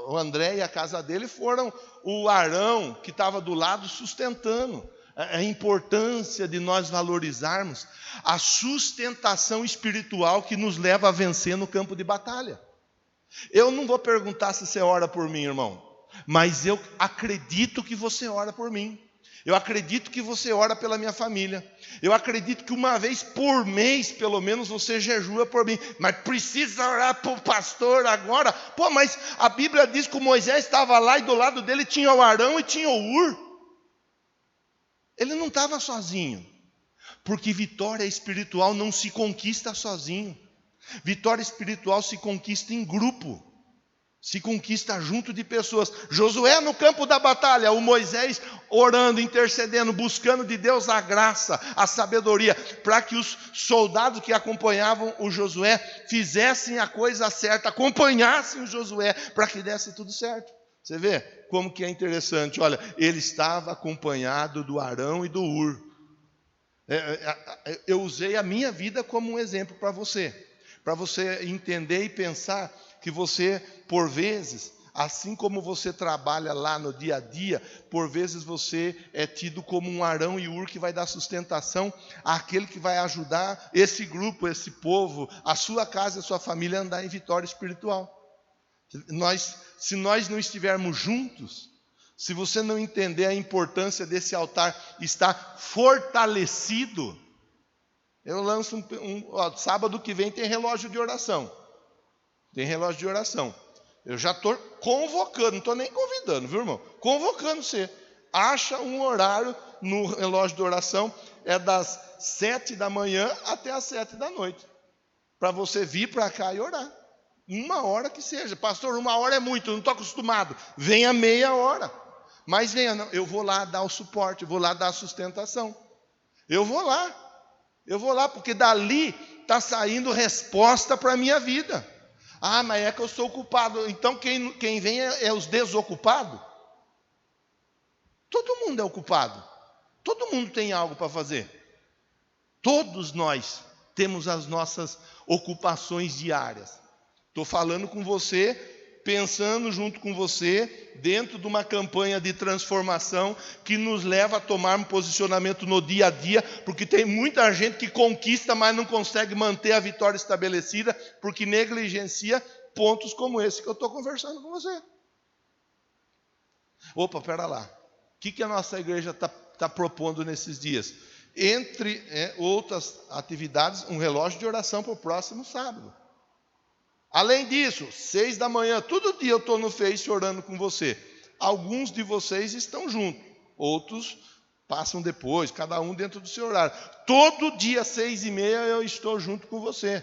o André e a casa dele foram o Arão, que estava do lado, sustentando. A importância de nós valorizarmos a sustentação espiritual que nos leva a vencer no campo de batalha. Eu não vou perguntar se você ora por mim, irmão, mas eu acredito que você ora por mim. Eu acredito que você ora pela minha família. Eu acredito que uma vez por mês, pelo menos, você jejua por mim. Mas precisa orar para o pastor agora? Pô, mas a Bíblia diz que o Moisés estava lá e do lado dele tinha o Arão e tinha o Hur. Ele não estava sozinho, porque vitória espiritual não se conquista sozinho. Vitória espiritual se conquista em grupo, se conquista junto de pessoas. Josué no campo da batalha, o Moisés orando, intercedendo, buscando de Deus a graça, a sabedoria, para que os soldados que acompanhavam o Josué fizessem a coisa certa, acompanhassem o Josué, para que desse tudo certo. Você vê como que é interessante, olha, ele estava acompanhado do Arão e do Hur. Eu usei a minha vida como um exemplo para você entender e pensar que você, por vezes, assim como você trabalha lá no dia a dia, por vezes você é tido como um Arão e Hur que vai dar sustentação àquele que vai ajudar esse grupo, esse povo, a sua casa e a sua família a andar em vitória espiritual. Se nós não estivermos juntos, se você não entender a importância desse altar estar fortalecido, eu lanço sábado que vem tem relógio de oração. Tem relógio de oração. Eu já estou convocando, não estou nem convidando, viu, irmão? Convocando você. Acha um horário no relógio de oração, é das 7 da manhã até as 7 da noite. Para você vir para cá e orar. 1 hora que seja. Pastor, 1 hora é muito, eu não estou acostumado. Venha meia hora. Mas venha, não, eu vou lá dar o suporte, vou lá dar a sustentação. Eu vou lá, porque dali está saindo resposta para a minha vida. Ah, mas é que eu sou ocupado. Então quem vem é os desocupados? Todo mundo é ocupado. Todo mundo tem algo para fazer. Todos nós temos as nossas ocupações diárias. Estou falando com você, pensando junto com você, dentro de uma campanha de transformação que nos leva a tomar um posicionamento no dia a dia, porque tem muita gente que conquista, mas não consegue manter a vitória estabelecida, porque negligencia pontos como esse que eu estou conversando com você. Opa, pera lá. O que a nossa igreja está propondo nesses dias? Entre outras atividades, um relógio de oração para o próximo sábado. Além disso, 6 da manhã, todo dia eu estou no Face orando com você. Alguns de vocês estão juntos, outros passam depois, cada um dentro do seu horário. Todo dia, 6h30, eu estou junto com você.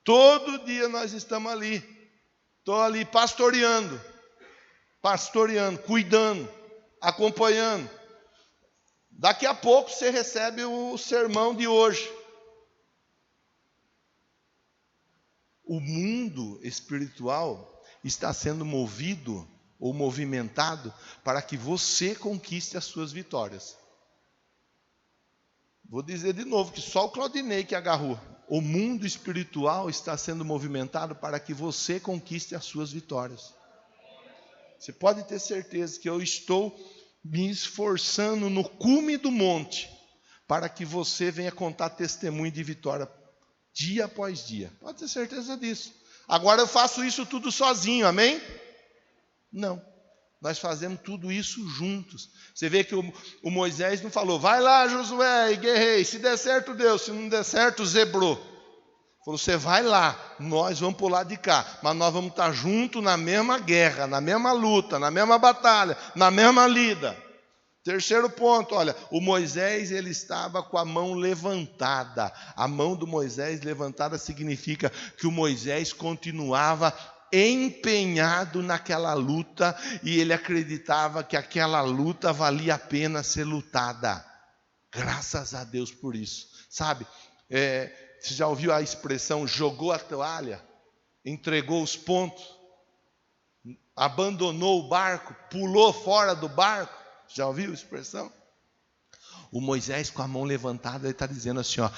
Todo dia nós estamos ali. Estou ali pastoreando, cuidando, acompanhando. Daqui a pouco você recebe o sermão de hoje. O mundo espiritual está sendo movido ou movimentado para que você conquiste as suas vitórias. Vou dizer de novo que só o Claudinei que agarrou. O mundo espiritual está sendo movimentado para que você conquiste as suas vitórias. Você pode ter certeza que eu estou me esforçando no cume do monte para que você venha contar testemunho de vitória dia após dia. Pode ter certeza disso. Agora eu faço isso tudo sozinho, amém? Não. Nós fazemos tudo isso juntos. Você vê que o Moisés não falou, vai lá Josué e guerrei, se der certo deu, se não der certo zebrou. Falou, você vai lá, nós vamos para o lado de cá, mas nós vamos estar juntos na mesma guerra, na mesma luta, na mesma batalha, na mesma lida. Terceiro ponto, olha, o Moisés ele estava com a mão levantada. A mão do Moisés levantada significa que o Moisés continuava empenhado naquela luta e ele acreditava que aquela luta valia a pena ser lutada. Graças a Deus por isso. Sabe, você já ouviu a expressão jogou a toalha, entregou os pontos, abandonou o barco, pulou fora do barco? Já ouviu a expressão? O Moisés com a mão levantada, ele está dizendo assim, ó,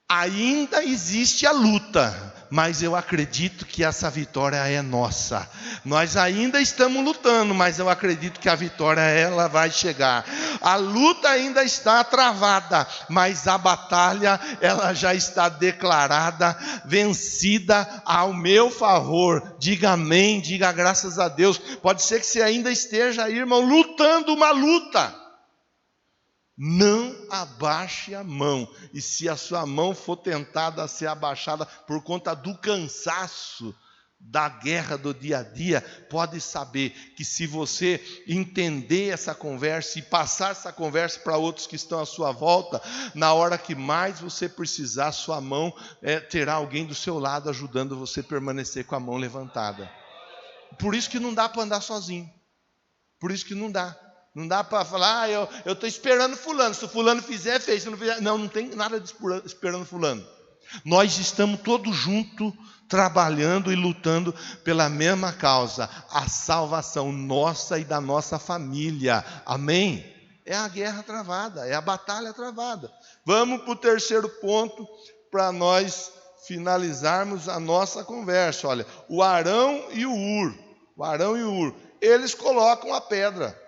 ainda existe a luta, mas eu acredito que essa vitória é nossa. Nós ainda estamos lutando, mas eu acredito que a vitória ela vai chegar. A luta ainda está travada, mas a batalha ela já está declarada, vencida ao meu favor. Diga amém, diga graças a Deus. Pode ser que você ainda esteja aí, irmão, lutando uma luta. Não abaixe a mão, e se a sua mão for tentada a ser abaixada por conta do cansaço da guerra do dia a dia, pode saber que se você entender essa conversa e passar essa conversa para outros que estão à sua volta, na hora que mais você precisar, sua mão terá alguém do seu lado ajudando você a permanecer com a mão levantada. Por isso que não dá para andar sozinho, por isso que não dá. Não dá para falar, eu estou esperando fulano, se o fulano fizer, fez, se não fizer, não tem nada de esperando fulano. Nós estamos todos juntos, trabalhando e lutando pela mesma causa, a salvação nossa e da nossa família, amém? É a guerra travada, é a batalha travada. Vamos para o terceiro ponto, para nós finalizarmos a nossa conversa. Olha, o Arão e o Ur, eles colocam a pedra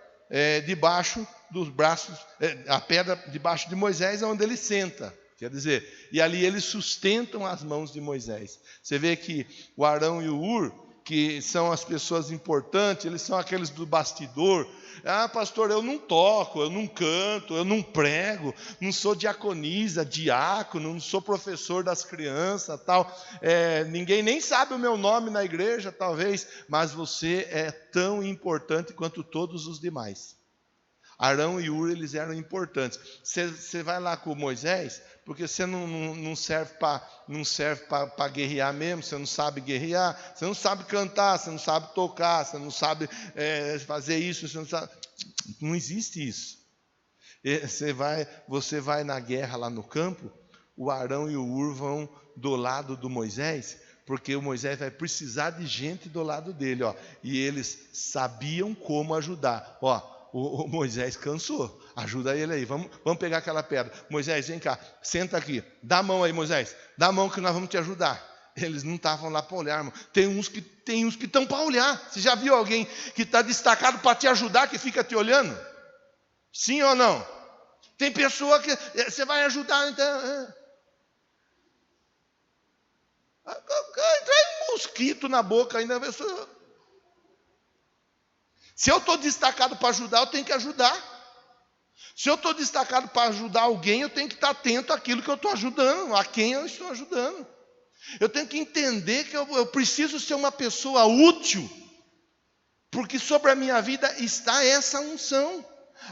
debaixo dos braços, a pedra debaixo de Moisés é onde ele senta, quer dizer, e ali eles sustentam as mãos de Moisés. Você vê que o Arão e o Ur, que são as pessoas importantes, eles são aqueles do bastidor. Ah, pastor, eu não toco, eu não canto, eu não prego, não sou diaconisa, diácono, não sou professor das crianças, tal. Ninguém nem sabe o meu nome na igreja, talvez, mas você é tão importante quanto todos os demais. Arão e Ur, eles eram importantes. Você vai lá com Moisés, porque você não serve para guerrear mesmo, você não sabe guerrear, você não sabe cantar, você não sabe tocar, você não sabe fazer isso, você não sabe. Não existe isso. Você vai na guerra lá no campo, o Arão e o Ur vão do lado do Moisés, porque o Moisés vai precisar de gente do lado dele, ó, e eles sabiam como ajudar. Ó, o Moisés cansou. Ajuda ele aí. Vamos pegar aquela pedra. Moisés, vem cá. Senta aqui. Dá a mão aí, Moisés. Dá a mão que nós vamos te ajudar. Eles não estavam lá para olhar, irmão. Tem uns que estão para olhar. Você já viu alguém que está destacado para te ajudar, que fica te olhando? Sim ou não? Tem pessoa que você vai ajudar, então... Traz um mosquito na boca ainda. Se eu estou destacado para ajudar, eu tenho que ajudar. Se eu estou destacado para ajudar alguém, eu tenho que estar atento àquilo que eu estou ajudando, a quem eu estou ajudando. Eu tenho que entender que eu preciso ser uma pessoa útil, porque sobre a minha vida está essa unção,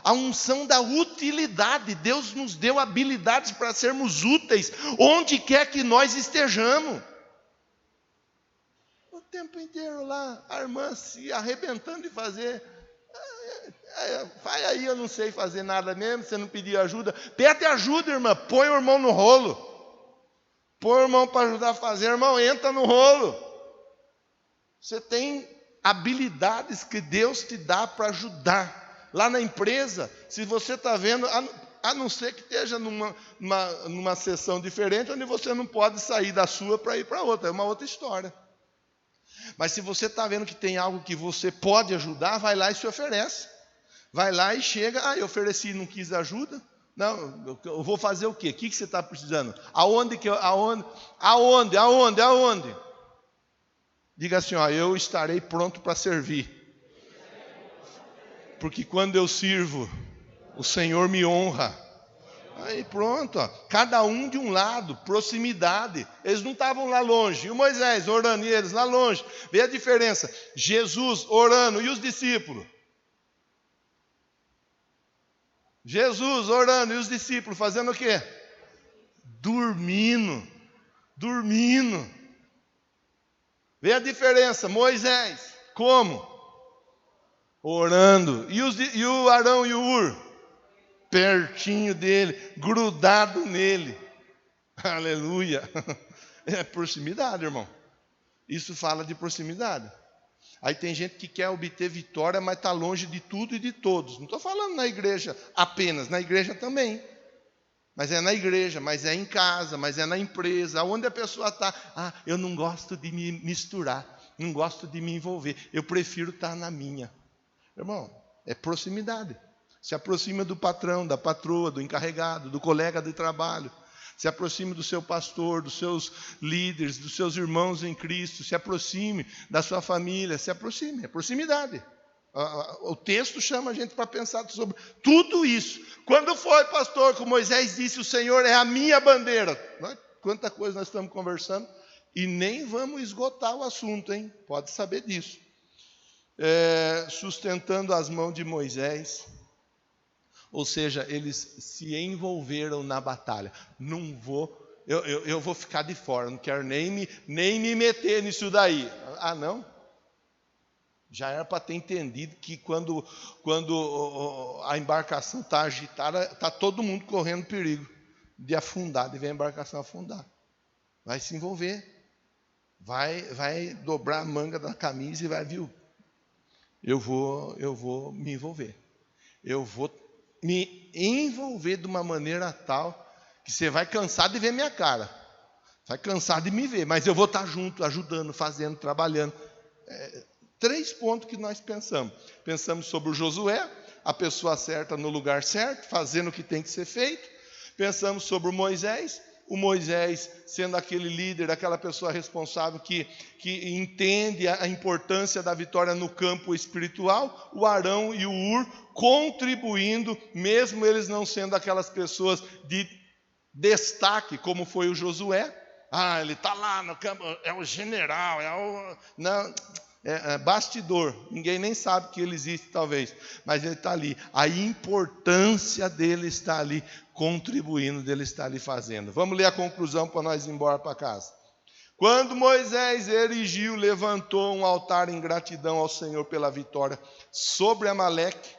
a unção da utilidade. Deus nos deu habilidades para sermos úteis, onde quer que nós estejamos. O tempo inteiro lá, a irmã se arrebentando de fazer. Vai aí, eu não sei fazer nada mesmo, você não pediu ajuda. Pede ajuda, irmã, põe o irmão no rolo. Põe o irmão para ajudar a fazer, irmão, entra no rolo. Você tem habilidades que Deus te dá para ajudar. Lá na empresa, se você está vendo, a não ser que esteja numa sessão diferente, onde você não pode sair da sua para ir para outra, é uma outra história. Mas se você está vendo que tem algo que você pode ajudar, vai lá e se oferece. Vai lá e chega, eu ofereci e não quis ajuda. Não, eu vou fazer o quê? O que você está precisando? Aonde? Diga assim, eu estarei pronto para servir. Porque quando eu sirvo, o Senhor me honra. Aí pronto, cada um de um lado, proximidade. Eles não estavam lá longe. E o Moisés orando e eles lá longe. Vê a diferença. Jesus orando e os discípulos. Jesus orando e os discípulos fazendo o quê? Dormindo. Vê a diferença. Moisés, como? Orando. E o Arão e o Ur? Pertinho dele, grudado nele. Aleluia. É proximidade, irmão. Isso fala de proximidade. Aí tem gente que quer obter vitória, mas está longe de tudo e de todos. Não estou falando na igreja apenas, na igreja também. Mas é na igreja, mas é em casa, mas é na empresa, onde a pessoa está. Eu não gosto de me misturar, não gosto de me envolver, eu prefiro estar na minha. Irmão, é proximidade. Se aproxima do patrão, da patroa, do encarregado, do colega de trabalho. Se aproxime do seu pastor, dos seus líderes, dos seus irmãos em Cristo. Se aproxime da sua família, se aproxime. É proximidade. O texto chama a gente para pensar sobre tudo isso. Quando foi, pastor, que Moisés disse, o Senhor é a minha bandeira. Quanta coisa nós estamos conversando e nem vamos esgotar o assunto, hein? Pode saber disso. Sustentando as mãos de Moisés. Ou seja, eles se envolveram na batalha. Eu vou ficar de fora, não quero nem me meter nisso daí. Não? Já era para ter entendido que quando a embarcação está agitada, está todo mundo correndo perigo de afundar, de ver a embarcação afundar. Vai se envolver. Vai dobrar a manga da camisa e vai, viu? Eu vou me envolver. Eu vou me envolver de uma maneira tal que você vai cansar de ver minha cara. Vai cansar de me ver, mas eu vou estar junto, ajudando, fazendo, trabalhando. 3 pontos que nós pensamos. Pensamos sobre o Josué, a pessoa certa no lugar certo, fazendo o que tem que ser feito. Pensamos sobre o Moisés sendo aquele líder, aquela pessoa responsável que entende a importância da vitória no campo espiritual. O Arão e o Ur contribuindo, mesmo eles não sendo aquelas pessoas de destaque, como foi o Josué. Ele está lá no campo, é o general, é bastidor, ninguém nem sabe que ele existe talvez, mas ele está ali, a importância dele está ali, contribuindo, dele está ali fazendo. Vamos ler a conclusão para nós ir embora para casa. Quando Moisés levantou um altar em gratidão ao Senhor pela vitória sobre Amaleque,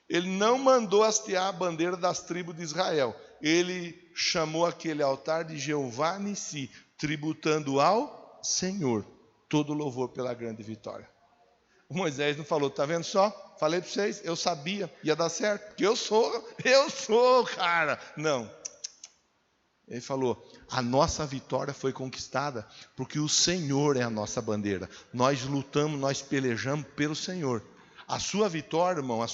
ele não mandou hastear a bandeira das tribos de Israel, ele chamou aquele altar de Jeová Nissi, tributando ao Senhor todo louvor pela grande vitória. O Moisés não falou, tá vendo só? Falei para vocês, eu sabia, ia dar certo, porque eu sou o cara. Não. Ele falou, a nossa vitória foi conquistada porque o Senhor é a nossa bandeira. Nós lutamos, nós pelejamos pelo Senhor. A sua vitória, irmão,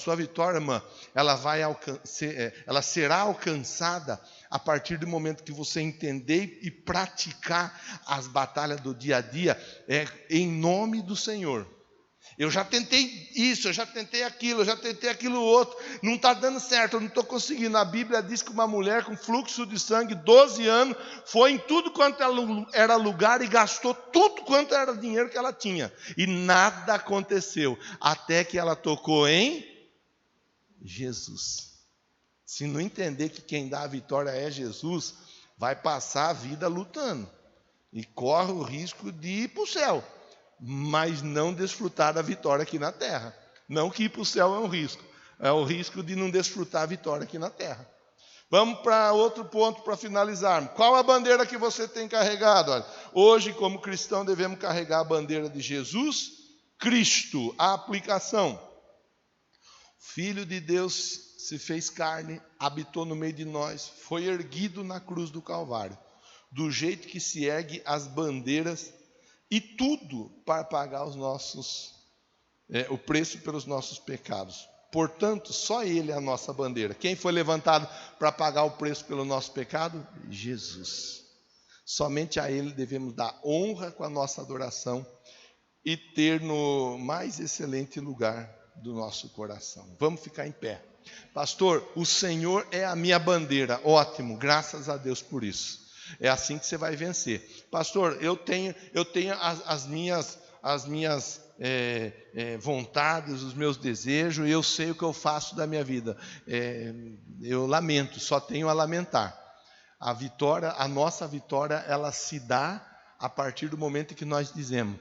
irmã, ela será alcançada a partir do momento que você entender e praticar as batalhas do dia a dia, em nome do Senhor. Eu já tentei isso, eu já tentei aquilo, eu já tentei aquilo outro, não está dando certo, eu não estou conseguindo. A Bíblia diz que uma mulher com fluxo de sangue, 12 anos, foi em tudo quanto era lugar e gastou tudo quanto era dinheiro que ela tinha. E nada aconteceu, até que ela tocou em Jesus. Se não entender que quem dá a vitória é Jesus, vai passar a vida lutando. E corre o risco de ir para o céu, mas não desfrutar da vitória aqui na terra. Não que ir para o céu é um risco. É o risco de não desfrutar a vitória aqui na terra. Vamos para outro ponto para finalizar. Qual a bandeira que você tem carregado? Olha, hoje, como cristão, devemos carregar a bandeira de Jesus Cristo. A aplicação. Filho de Deus se fez carne, habitou no meio de nós, foi erguido na cruz do Calvário. Do jeito que se ergue as bandeiras e tudo para pagar o preço pelos nossos pecados. Portanto, só Ele é a nossa bandeira. Quem foi levantado para pagar o preço pelo nosso pecado? Jesus. Somente a Ele devemos dar honra com a nossa adoração e ter no mais excelente lugar do nosso coração. Vamos ficar em pé. Pastor, o Senhor é a minha bandeira. Ótimo, graças a Deus por isso. É assim que você vai vencer. Pastor, eu tenho as minhas vontades, os meus desejos, e eu sei o que eu faço da minha vida. Eu lamento, só tenho a lamentar. A nossa vitória, ela se dá a partir do momento em que nós dizemos,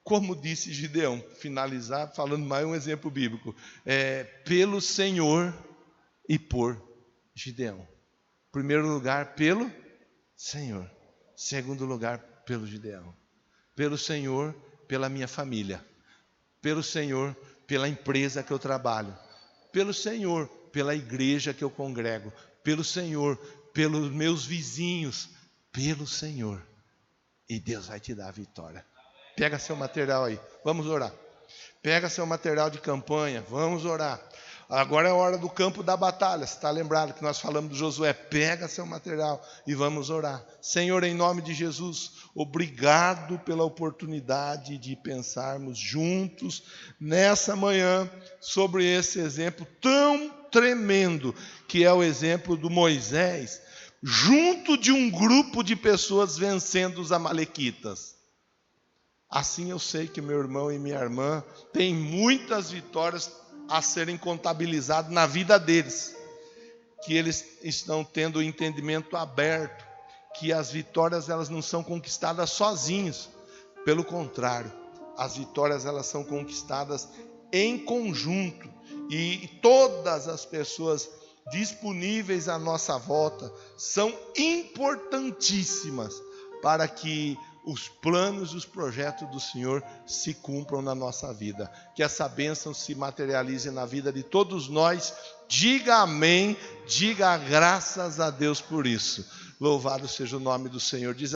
como disse Gideão, finalizar falando mais um exemplo bíblico, pelo Senhor e por Gideão. Primeiro lugar, pelo Senhor. Segundo lugar, pelo Gideão. Pelo Senhor, pela minha família. Pelo Senhor, pela empresa que eu trabalho. Pelo Senhor, pela igreja que eu congrego. Pelo Senhor, pelos meus vizinhos. Pelo Senhor. E Deus vai te dar a vitória. Pega seu material aí, vamos orar. Pega seu material de campanha, vamos orar. Agora é a hora do campo da batalha. Você está lembrado que nós falamos do Josué? Pega seu material e vamos orar. Senhor, em nome de Jesus, obrigado pela oportunidade de pensarmos juntos nessa manhã sobre esse exemplo tão tremendo que é o exemplo do Moisés, junto de um grupo de pessoas vencendo os amalequitas. Assim eu sei que meu irmão e minha irmã têm muitas vitórias a serem contabilizadas na vida deles, que eles estão tendo o entendimento aberto, que as vitórias elas não são conquistadas sozinhos, pelo contrário, as vitórias elas são conquistadas em conjunto, e todas as pessoas disponíveis à nossa volta são importantíssimas para que os planos e os projetos do Senhor se cumpram na nossa vida. Que essa bênção se materialize na vida de todos nós. Diga amém, diga graças a Deus por isso. Louvado seja o nome do Senhor. Diz